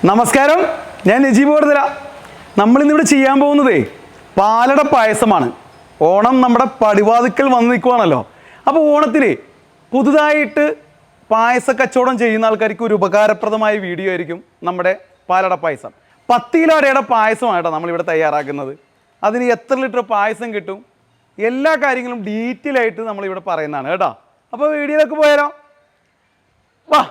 നമസ്കാരം, ഞാൻ നജീബ് കൊടുതല. നമ്മളിന്നിവിടെ ചെയ്യാൻ പോകുന്നതേ പാലട പായസമാണ്. ഓണം നമ്മുടെ പടിവാതിക്കൽ വന്ന് നിൽക്കുവാണല്ലോ. അപ്പോൾ ഓണത്തിന് പുതുതായിട്ട് പായസ കച്ചവടം ചെയ്യുന്ന ആൾക്കാർക്ക് ഒരു ഉപകാരപ്രദമായ വീഡിയോ ആയിരിക്കും നമ്മുടെ പാലട പായസം. 10 കിലോ അടയുടെ പായസമാണ് നമ്മളിവിടെ തയ്യാറാക്കുന്നത്. അതിന് എത്ര ലിറ്റർ പായസം കിട്ടും, എല്ലാ കാര്യങ്ങളും ഡീറ്റെയിൽ ആയിട്ട് നമ്മളിവിടെ പറയുന്നതാണ് കേട്ടോ. അപ്പോൾ വീഡിയോയിലേക്ക് പോയാലോ, വാ.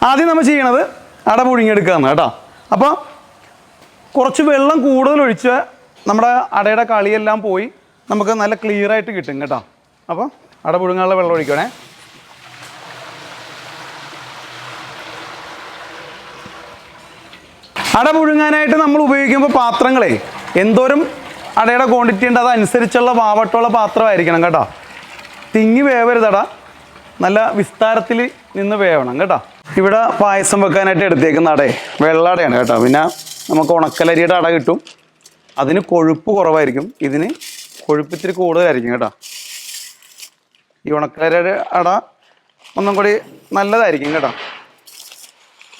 ആദ്യം നമ്മൾ ചെയ്യണത് അട പുഴുങ്ങിയെടുക്കുകയാണ് കേട്ടോ. അപ്പോൾ കുറച്ച് വെള്ളം കൂടുതൽ ഒഴിച്ച് നമ്മുടെ അടയുടെ കളിയെല്ലാം പോയി നമുക്ക് നല്ല ക്ലിയർ ആയിട്ട് കിട്ടും കേട്ടോ. അപ്പോൾ അട പുഴുങ്ങാനുള്ള വെള്ളം ഒഴിക്കണേ. അട പുഴുങ്ങാനായിട്ട് നമ്മൾ ഉപയോഗിക്കുമ്പോൾ പാത്രങ്ങളെ എന്തോരം അടയുടെ ക്വാണ്ടിറ്റി ഉണ്ട് അതനുസരിച്ചുള്ള വാവട്ടമുള്ള പാത്രമായിരിക്കണം കേട്ടോ. തിങ്ങി വേവരുതട, നല്ല വിസ്താരത്തിൽ നിന്ന് വേവണം കേട്ടോ. ഇവിടെ പായസം വെക്കാനായിട്ട് എടുത്തേക്കുന്ന അടയെ വെള്ള അടയാണ് കേട്ടോ. പിന്നെ നമുക്ക് ഉണക്കലരിയുടെ അട കിട്ടും, അതിന് കൊഴുപ്പ് കുറവായിരിക്കും, ഇതിന് കൊഴുപ്പ് ഇത്തിരി കൂടുതലായിരിക്കും കേട്ടോ. ഈ ഉണക്കലരിയുടെ അട ഒന്നും കൂടി നല്ലതായിരിക്കും കേട്ടോ.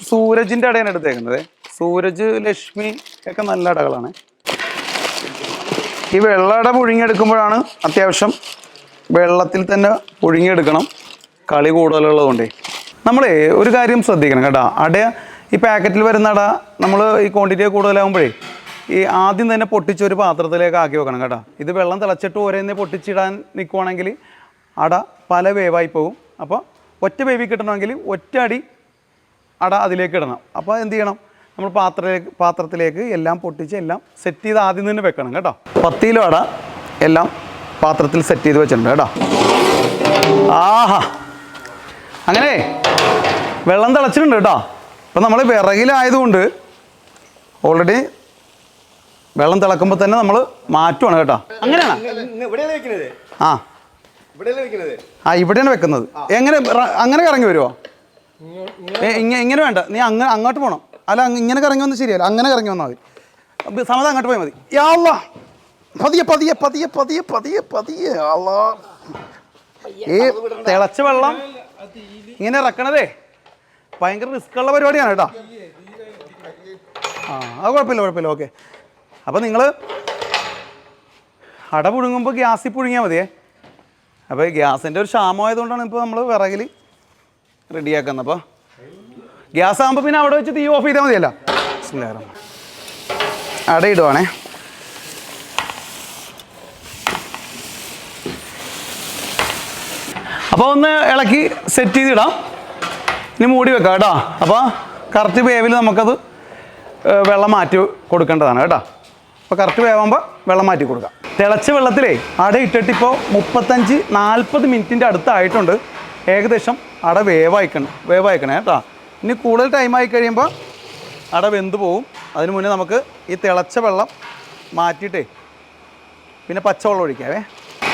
സൂരജിൻ്റെ അടയാണ് എടുത്തേക്കുന്നത്. സൂരജ്, ലക്ഷ്മി ഒക്കെ നല്ല അടകളാണ്. ഈ വെള്ള അട പുഴുങ്ങിയെടുക്കുമ്പോഴാണ് അത്യാവശ്യം വെള്ളത്തിൽ തന്നെ പുഴുങ്ങിയെടുക്കണം, കളി കൂടുതലുള്ളതുകൊണ്ടേ. നമ്മൾ ഒരു കാര്യം ശ്രദ്ധിക്കണം കേട്ടോ. അട ഈ പാക്കറ്റിൽ വരുന്ന അട നമ്മൾ ഈ ക്വാണ്ടിറ്റി കൂടുതലാകുമ്പോഴേ ഈ ആദ്യം തന്നെ പൊട്ടിച്ചൊരു പാത്രത്തിലേക്ക് ആക്കി വെക്കണം കേട്ടോ. ഇത് വെള്ളം തിളച്ചിട്ട് ഓരോന്നെ പൊട്ടിച്ചിടാൻ നിൽക്കുവാണെങ്കിൽ അട പല വേവായി പോകും. അപ്പോൾ ഒറ്റ വേവി കിട്ടണമെങ്കിൽ ഒറ്റ അടി അട അതിലേക്ക് ഇടണം. അപ്പോൾ എന്ത് ചെയ്യണം, നമ്മൾ പാത്രത്തിലേക്ക് എല്ലാം പൊട്ടിച്ച് എല്ലാം സെറ്റ് ചെയ്ത് ആദ്യം തന്നെ വെക്കണം കേട്ടോ. 10 കിലോ അട എല്ലാം പാത്രത്തിൽ സെറ്റ് ചെയ്ത് വെച്ചിട്ടുണ്ട് കേട്ടോ. ആഹാ, അങ്ങനെ വെള്ളം തിളച്ചിട്ടുണ്ട് കേട്ടോ. അപ്പം നമ്മൾ വിറകിലായതുകൊണ്ട് ഓൾറെഡി വെള്ളം തിളക്കുമ്പോൾ തന്നെ നമ്മൾ മാറ്റുവാണ് കേട്ടോ. അങ്ങനെയാണ് ഇവിടെയാണ് വെക്കുന്നത്. എങ്ങനെ അങ്ങനെ കറങ്ങി വരുമോ? ഇങ്ങനെ വേണ്ട, നീ അങ്ങോട്ട് പോകണം. അല്ല, ഇങ്ങനെ കറങ്ങി വന്നാൽ ശരിയല്ല, അങ്ങനെ കറങ്ങി വന്നാൽ മതി. സമത അങ്ങോട്ട് പോയാൽ മതി. യാ, പതിയെ പതിയെ പതിയെ പതിയെ പതിയെ പതിയെ. ഈ തിളച്ച വെള്ളം ഇങ്ങനെ ഇറക്കണതേ ഭയങ്കര റിസ്ക്കുള്ള പരിപാടിയാണ് കേട്ടോ. അത് കുഴപ്പമില്ല. ഓക്കെ. അപ്പോൾ നിങ്ങൾ അട പുഴുങ്ങുമ്പോൾ ഗ്യാസിൽ പുഴുങ്ങിയാൽ മതിയേ. അപ്പോൾ ഗ്യാസിൻ്റെ ഒരു ക്ഷാമമായതുകൊണ്ടാണ് ഇപ്പോൾ നമ്മൾ വിറകിൽ റെഡിയാക്കുന്നത്. അപ്പോൾ ഗ്യാസ് ആകുമ്പോൾ പിന്നെ അവിടെ വെച്ച് തീ ഓഫ് ചെയ്താൽ മതിയല്ലോ. അട ഇടുവാണേ. അപ്പോൾ ഒന്ന് ഇളക്കി സെറ്റ് ചെയ്തിടാം. ഇനി മൂടി വെക്കാം കേട്ടോ. അപ്പോൾ കറക്റ്റ് വേവിൽ നമുക്കത് വെള്ളം മാറ്റി കൊടുക്കേണ്ടതാണ് കേട്ടോ. അപ്പോൾ കറക്റ്റ് വേവുമ്പോൾ വെള്ളം മാറ്റി കൊടുക്കാം. തിളച്ച വെള്ളത്തിലേ അട ഇട്ടിട്ടിപ്പോൾ 35-40 മിനിറ്റിൻ്റെ അടുത്തായിട്ടുണ്ട്. ഏകദേശം അട വേവായിക്കണേ കേട്ടോ. ഇനി കൂടുതൽ ടൈമായി കഴിയുമ്പോൾ അട വെന്ത് പോവും. അതിന് മുന്നേ നമുക്ക് ഈ തിളച്ച വെള്ളം മാറ്റിയിട്ടേ പിന്നെ പച്ചവെള്ളം ഒഴിക്കാവേ.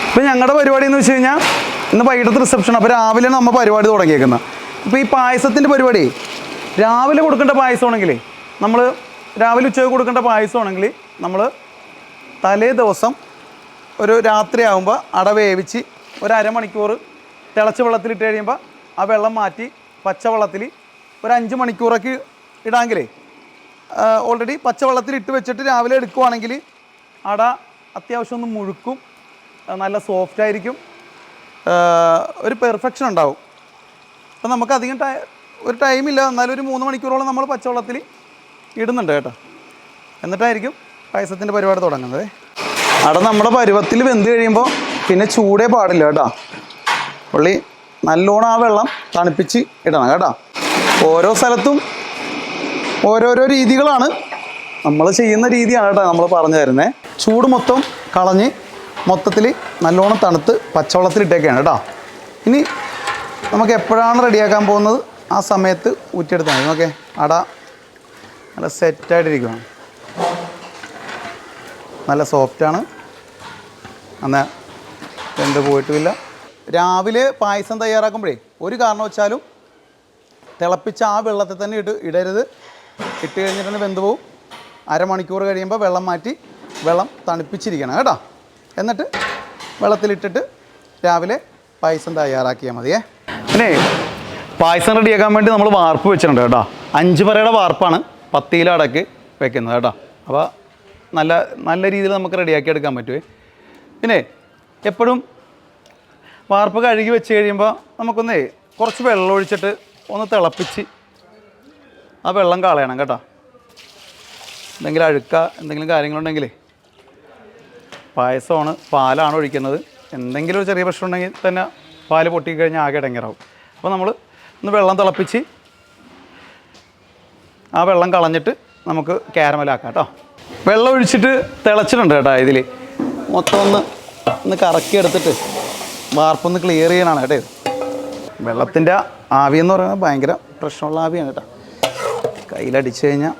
ഇപ്പോൾ ഞങ്ങളുടെ പരിപാടി എന്ന് വെച്ച് കഴിഞ്ഞാൽ ഇന്ന് വൈകിട്ടത്തെ റിസപ്ഷൻ. അപ്പോൾ രാവിലെയാണ് നമ്മൾ പരിപാടി തുടങ്ങിയേക്കുന്നത്. ഇപ്പോൾ ഈ പായസത്തിൻ്റെ പരിപാടി രാവിലെ കൊടുക്കേണ്ട പായസമാണെങ്കിൽ നമ്മൾ രാവിലെ ഉച്ചയ്ക്ക് കൊടുക്കേണ്ട പായസമാണെങ്കിൽ നമ്മൾ തലേ ദിവസം ഒരു രാത്രി ആകുമ്പോൾ അട വേവിച്ച് ഒരു അരമണിക്കൂർ തിളച്ച വെള്ളത്തിലിട്ട് കഴിയുമ്പോൾ ആ വെള്ളം മാറ്റി പച്ചവെള്ളത്തിൽ ഒരു 5 മണിക്കൂറൊക്കെ ഇടാമെങ്കിലേ ഓൾറെഡി പച്ചവെള്ളത്തിൽ ഇട്ട് വെച്ചിട്ട് രാവിലെ എടുക്കുവാണെങ്കിൽ അട അത്യാവശ്യം ഒന്ന് മുഴുക്കും, നല്ല സോഫ്റ്റ് ആയിരിക്കും, ഒരു പെർഫെക്ഷൻ ഉണ്ടാവും. അപ്പം നമുക്ക് അധികം ഒരു ടൈമില്ല, എന്നാലും ഒരു 3 മണിക്കൂറോളം നമ്മൾ പച്ചവെള്ളത്തിൽ ഇടുന്നുണ്ട് കേട്ടോ. എന്നിട്ടായിരിക്കും പായസത്തിൻ്റെ പരിപാടി തുടങ്ങുന്നത്. അട നമ്മുടെ പരുവത്തിൽ വെന്ത് കഴിയുമ്പോൾ പിന്നെ ചൂടേ പാടില്ല കേട്ടോ. പുള്ളി നല്ലോണം ആ വെള്ളം തണുപ്പിച്ച് ഇടണം കേട്ടോ. ഓരോ സ്ഥലത്തും ഓരോരോ രീതികളാണ്. നമ്മൾ ചെയ്യുന്ന രീതിയാണ് കേട്ടോ നമ്മൾ പറഞ്ഞു തരുന്നത്. ചൂട് മൊത്തം കളഞ്ഞ് മൊത്തത്തിൽ നല്ലോണം തണുത്ത് പച്ചവെള്ളത്തിലിട്ടേക്കാണ് കേട്ടോ. ഇനി നമുക്ക് എപ്പോഴാണ് റെഡിയാക്കാൻ പോകുന്നത് ആ സമയത്ത് ഊറ്റിയെടുത്താൽ മതി. ഓക്കെ, അട നല്ല സെറ്റായിട്ടിരിക്കുകയാണ്, നല്ല സോഫ്റ്റാണ്, എന്നാൽ വെന്ത് പോയിട്ടുമില്ല. രാവിലെ പായസം തയ്യാറാക്കുമ്പോഴേ ഒരു കാരണവശാലും തിളപ്പിച്ച ആ വെള്ളത്തിൽ തന്നെ ഇടരുത്. ഇട്ട് കഴിഞ്ഞിട്ടുണ്ടെങ്കിൽ വെന്ത് പോവും. അരമണിക്കൂർ കഴിയുമ്പോൾ വെള്ളം മാറ്റി വെള്ളം തണുപ്പിച്ചിരിക്കണം കേട്ടോ. എന്നിട്ട് വെള്ളത്തിലിട്ടിട്ട് രാവിലെ പായസം തയ്യാറാക്കിയാൽ മതിയേ. പിന്നെ പായസം റെഡിയാക്കാൻ വേണ്ടി നമ്മൾ വാർപ്പ് വെച്ചിട്ടുണ്ട് കേട്ടോ. 5 പറയുടെ വാർപ്പാണ് 10 കിലോ അടക്ക് വെക്കുന്നത് കേട്ടോ. അപ്പോൾ നല്ല രീതിയിൽ നമുക്ക് റെഡിയാക്കി എടുക്കാൻ പറ്റുമേ. പിന്നെ എപ്പോഴും വാർപ്പ് കഴുകി വെച്ച് കഴിയുമ്പോൾ നമുക്കൊന്നേ കുറച്ച് വെള്ളം ഒഴിച്ചിട്ട് ഒന്ന് തിളപ്പിച്ച് ആ വെള്ളം കളയണം കേട്ടോ. എന്തെങ്കിലും അഴുക്ക എന്തെങ്കിലും കാര്യങ്ങളുണ്ടെങ്കിലേ, പായസമാണ് പാലാണ് ഒഴിക്കുന്നത്, എന്തെങ്കിലും ഒരു ചെറിയ പ്രശ്നം ഉണ്ടെങ്കിൽ തന്നെ പാല് പൊട്ടിക്കഴിഞ്ഞാൽ ആകെ ഇടങ്ങേറാവും. അപ്പോൾ നമ്മൾ ഒന്ന് വെള്ളം തിളപ്പിച്ച് ആ വെള്ളം കളഞ്ഞിട്ട് നമുക്ക് കാരമലാക്കാം കേട്ടോ. വെള്ളം ഒഴിച്ചിട്ട് തിളച്ചിട്ടുണ്ട് കേട്ടോ. ഇതിൽ മൊത്തം ഒന്ന് കറക്കി എടുത്തിട്ട് വാർപ്പൊന്ന് ക്ലിയർ ചെയ്യാനാണ് കേട്ടോ ഇത്. വെള്ളത്തിൻ്റെ ആവിയെന്ന് പറയുന്നത് ഭയങ്കര പ്രശ്നമുള്ള ആവിയാണ് കേട്ടോ. കയ്യിലടിച്ചു കഴിഞ്ഞാൽ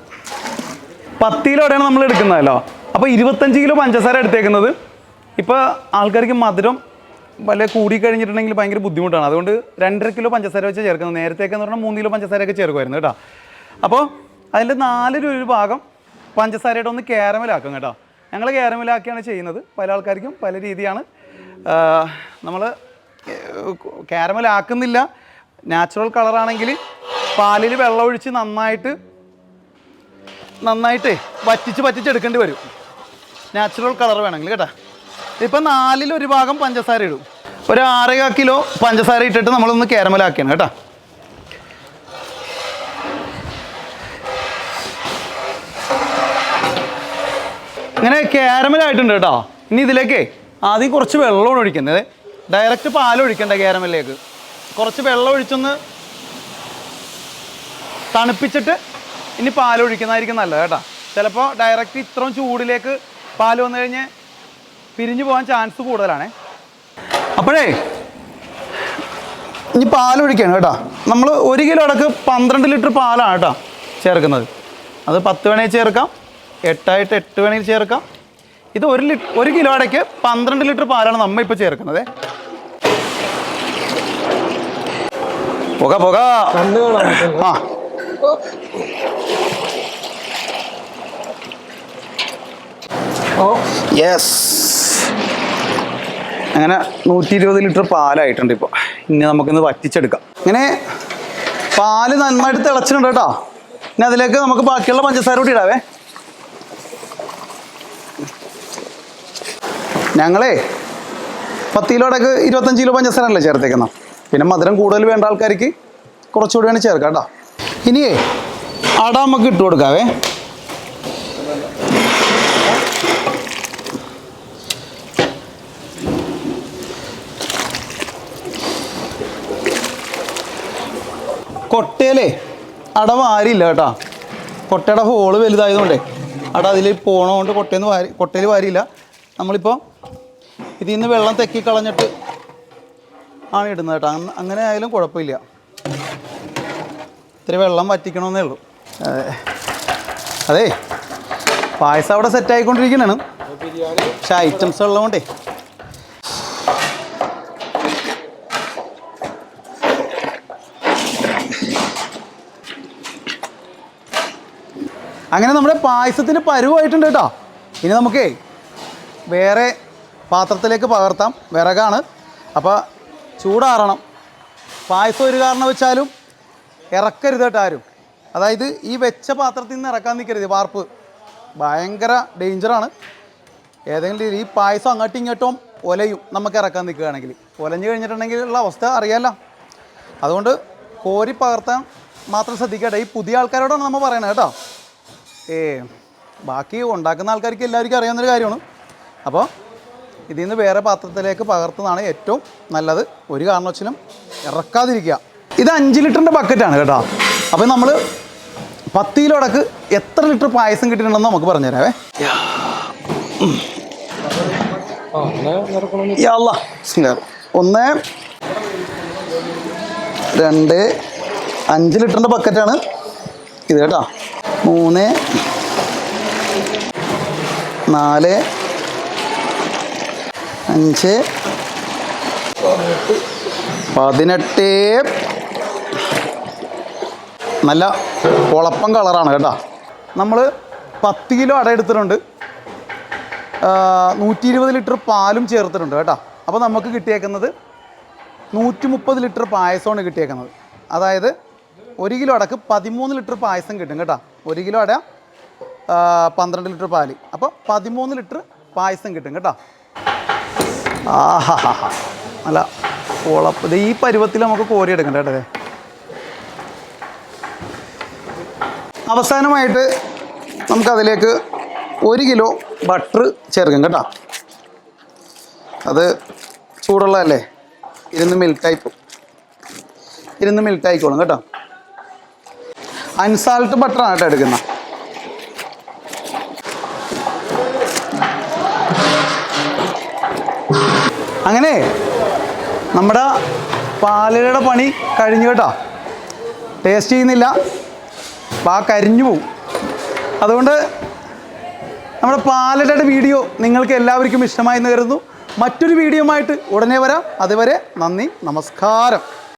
10 കിലോടെയാണ് നമ്മൾ എടുക്കുന്നതല്ലോ. അപ്പോൾ 25 കിലോ പഞ്ചസാര എടുത്തേക്കുന്നത്. ഇപ്പോൾ ആൾക്കാർക്ക് മധുരം വല്ല കൂടിക്കഴിഞ്ഞിട്ടുണ്ടെങ്കിൽ ഭയങ്കര ബുദ്ധിമുട്ടാണ്. അതുകൊണ്ട് 2.5 കിലോ പഞ്ചസാര വെച്ച് ചേർക്കുന്നത്. നേരത്തേക്കെന്ന് പറഞ്ഞാൽ 3 കിലോ പഞ്ചസാരയൊക്കെ ചേർക്കുമായിരുന്നു കേട്ടോ. അപ്പോൾ അതിൻ്റെ 4 ഭാഗം പഞ്ചസാരയുടെ ഒന്ന് കാരമലാക്കും കേട്ടോ. ഞങ്ങൾ കാരമലാക്കിയാണ് ചെയ്യുന്നത്. പല ആൾക്കാർക്കും പല രീതിയാണ്. നമ്മൾ കാരമലാക്കുന്നില്ല. നാച്ചുറൽ കളറാണെങ്കിൽ പാലിൽ വെള്ളം ഒഴിച്ച് നന്നായിട്ട് വറ്റിച്ചെടുക്കേണ്ടി വരും. നാച്ചുറൽ കളർ വേണമെങ്കിൽ കേട്ടോ. ഇപ്പം 4 ഭാഗം പഞ്ചസാര ഇടും. ഒരു 6 കിലോ പഞ്ചസാര ഇട്ടിട്ട് നമ്മളൊന്ന് കാരമലാക്കിയാണ് കേട്ടോ. ഇങ്ങനെ കാരമലായിട്ടുണ്ട് കേട്ടോ. ഇനി ഇതിലേക്ക് ആദ്യം കുറച്ച് വെള്ളമാണ് ഒഴിക്കുന്നത്. ഡയറക്റ്റ് പാൽ ഒഴിക്കണ്ട. കാരമലിലേക്ക് കുറച്ച് വെള്ളം ഒഴിച്ചൊന്ന് തണുപ്പിച്ചിട്ട് ഇനി പാൽ ഒഴിക്കുന്നതായിരിക്കും നല്ലത് കേട്ടോ. ചിലപ്പോൾ ഡയറക്റ്റ് ഇത്രയും ചൂടിലേക്ക് പാൽ വന്നു കഴിഞ്ഞാൽ പിരിഞ്ഞു പോകാൻ ചാൻസ് കൂടുതലാണ്. അപ്പോഴേ ഇനി പാലൊഴിക്കുകയാണ് കേട്ടോ. നമ്മൾ 1 കിലോ അടക്ക് 12 ലിറ്റർ പാലാണ് കേട്ടോ ചേർക്കുന്നത്. അത് 10 വേണമെങ്കിൽ ചേർക്കാം, 8 വേണമെങ്കിൽ ചേർക്കാം. ഇത് 1 കിലോ അടയ്ക്ക് 12 ലിറ്റർ പാലാണ് നമ്മൾ ഇപ്പോൾ ചേർക്കുന്നത്. പുക ആ യെസ്. അങ്ങനെ 120 ലിറ്റർ പാലായിട്ടുണ്ട് ഇപ്പോൾ. ഇനി നമുക്കിന്ന് വറ്റിച്ചെടുക്കാം. ഇങ്ങനെ പാല് നന്നായിട്ട് തിളച്ചിട്ടുണ്ട് കേട്ടോ. ഇനി അതിലേക്ക് നമുക്ക് ബാക്കിയുള്ള പഞ്ചസാര കൂടി ഇടാവേ. ഞങ്ങളേ 10 കിലോ അടക്ക് 25 കിലോ പഞ്ചസാര അല്ലേ ചേർത്തേക്കുന്നത്. പിന്നെ മധുരം കൂടുതൽ വേണ്ട ആൾക്കാർക്ക് കുറച്ചുകൂടി വേണം ചേർക്കാം കേട്ടോ. ഇനിയേ അട നമുക്ക് ഇട്ട് കൊടുക്കാവേ. കൊട്ടയിലേ അട വാരിയില്ല കേട്ടോ. കൊട്ടയുടെ ഹോള് വലുതായതുകൊണ്ടേ അട അതിൽ പോണതുകൊണ്ട് കൊട്ടയിൽ വാരിയില്ല. നമ്മളിപ്പോൾ ഇതിൽ നിന്ന് വെള്ളം തെക്കി കളഞ്ഞിട്ട് ആണ് ഇടുന്നത് കേട്ടോ. അങ്ങനെ ആയാലും കുഴപ്പമില്ല. ഇത്തിരി വെള്ളം വറ്റിക്കണമെന്നേ ഉള്ളൂ. അതെ, പായസം അവിടെ സെറ്റായിക്കൊണ്ടിരിക്കുന്നതാണ്. പക്ഷെ ഐറ്റംസ് ഉള്ളതുകൊണ്ടേ അങ്ങനെ നമ്മുടെ പായസത്തിന് പരുവായിട്ടുണ്ട് കേട്ടോ. ഇനി നമുക്കേ വേറെ പാത്രത്തിലേക്ക് പകർത്താം. വിറകാണ്, അപ്പോൾ ചൂടാറണം. പായസം ഒരു കാരണം വെച്ചാലും ഇറക്കരുത് കേട്ടോ ആരും. അതായത് ഈ വെച്ച പാത്രത്തിൽ നിന്ന് ഇറക്കാൻ നിൽക്കരുത്. വാർപ്പ് ഭയങ്കര ഡേഞ്ചറാണ്. ഏതെങ്കിലും രീതി ഈ പായസം അങ്ങോട്ടും ഇങ്ങോട്ടും ഒലയും നമുക്ക് ഇറക്കാൻ നിൽക്കുകയാണെങ്കിൽ. ഒലഞ്ഞു കഴിഞ്ഞിട്ടുണ്ടെങ്കിൽ ഉള്ള അവസ്ഥ അറിയാമല്ലോ. അതുകൊണ്ട് കോരി പകർത്താൻ മാത്രം ശ്രദ്ധിക്കട്ടെ. ഈ പുതിയ ആൾക്കാരോടാണ് നമ്മൾ പറയണത് കേട്ടോ. ബാക്കി ഉണ്ടാക്കുന്ന ആൾക്കാർക്ക് എല്ലാവർക്കും അറിയാവുന്നൊരു കാര്യമാണ്. അപ്പോൾ ഇതിൽ നിന്ന് വേറെ പാത്രത്തിലേക്ക് പകർത്തുന്നതാണ് ഏറ്റവും നല്ലത്. ഒരു കാരണവശാലും ഇറക്കാതിരിക്കുക. ഇത് 5 ലിറ്ററിൻ്റെ ബക്കറ്റാണ് കേട്ടോ. അപ്പോൾ നമ്മൾ 10 കിലോ അടക്ക് എത്ര ലിറ്റർ പായസം കിട്ടിയിട്ടുണ്ടെന്ന് നമുക്ക് പറഞ്ഞുതരാവേ. 1 2 5 ലിറ്ററിൻ്റെ ബക്കറ്റാണ് ഇത് കേട്ടോ. 3 4 5 18 നല്ല കുളപ്പം കളറാണ് കേട്ടോ. നമ്മൾ 10 കിലോ അട എടുത്തിട്ടുണ്ട്. 120 ലിറ്റർ പാലും ചേർത്തിട്ടുണ്ട് കേട്ടോ. അപ്പോൾ നമുക്ക് കിട്ടിയേക്കുന്നത് 130 ലിറ്റർ പായസമാണ് കിട്ടിയേക്കുന്നത്. അതായത് 1 കിലോ അടക്ക് 13 ലിറ്റർ പായസം കിട്ടും കേട്ടോ. 1 കിലോ അട 12 ലിറ്റർ പാല്, അപ്പോൾ 13 ലിറ്റർ പായസം കിട്ടും കേട്ടോ. ആഹാ അല്ല ഓളപ്പ് ഈ പരുവത്തിൽ നമുക്ക് കോരി എടുക്കണ്ട കേട്ടോ. അവസാനമായിട്ട് നമുക്കതിലേക്ക് 1 കിലോ ബട്ടർ ചേർക്കും കേട്ടോ. അത് ചൂടുള്ളതല്ലേ, ഇരുന്ന് മെൽറ്റായിക്കോളും കേട്ടോ. അൺസാൾട്ട് ബട്ടറാണ് കേട്ടോ എടുക്കുന്നത്. അങ്ങനെ നമ്മുടെ പാലടയുടെ പണി കഴിഞ്ഞു കേട്ടോ. ടേസ്റ്റ് ചെയ്യുന്നില്ല, കരിഞ്ഞു പോവും. അതുകൊണ്ട് നമ്മുടെ പാലടയുടെ വീഡിയോ നിങ്ങൾക്ക് എല്ലാവർക്കും ഇഷ്ടമായി എന്ന് കരുതുന്നു. മറ്റൊരു വീഡിയോയുമായിട്ട് ഉടനെ വരാം. അതുവരെ നന്ദി, നമസ്കാരം.